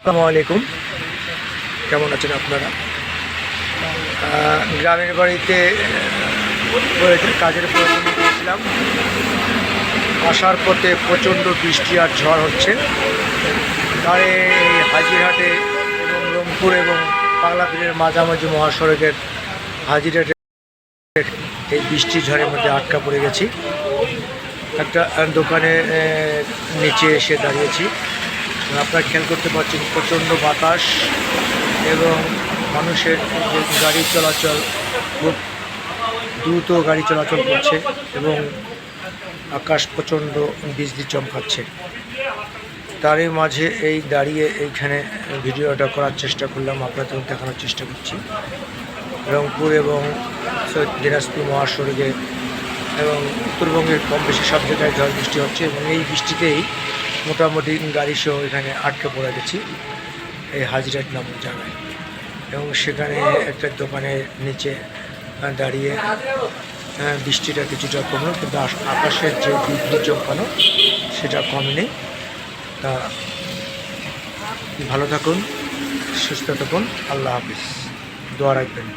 আসসালামু আলাইকুম, কেমন আছেন আপনারা? গ্রামের বাড়িতে কাজের প্রয়োজনে গিয়েছিলাম। আসার পথে প্রচণ্ড বৃষ্টি আর ঝড় হচ্ছে। তারে এই হাজিরহাটে এবং রংপুর এবং পাগলাপীরের মাঝামাঝি মহাসড়কের হাজিরহাটে এই বৃষ্টি ঝড়ের মধ্যে আটকা পড়ে গেছি। একটা দোকানে নিচে এসে দাঁড়িয়েছি। আপনারা খেয়াল করতে পারছেন প্রচণ্ড বাতাস এবং মানুষের গাড়ি চলাচল খুব দ্রুত গাড়ি চলাচল করছে এবং আকাশ প্রচণ্ড বিজলি চমকাচ্ছে। তারই মাঝে এই দাঁড়িয়ে এইখানে ভিডিওটা করার চেষ্টা করলাম, আপনাদের দেখানোর চেষ্টা করছি। রংপুর এবং দিনাজপুর মহাসড়কে এবং উত্তরবঙ্গের কম বেশি সব জায়গায় ঝড় বৃষ্টি হচ্ছে এবং এই বৃষ্টিতেই মোটামুটি গাড়ি সহ এখানে আটকে পড়ে গেছি এই হাজিরহাট নামক জায়গায়। এবং সেখানে একটা দোকানের নিচে দাঁড়িয়ে বৃষ্টিটা কিছুটা কমলো, কিন্তু আকাশের যে বিদ্যুৎ চমকানো সেটা কমেনি। তা ভালো থাকুন, সুস্থ থাকুন, আল্লাহ হাফিজ, দোয়া রাখবেন।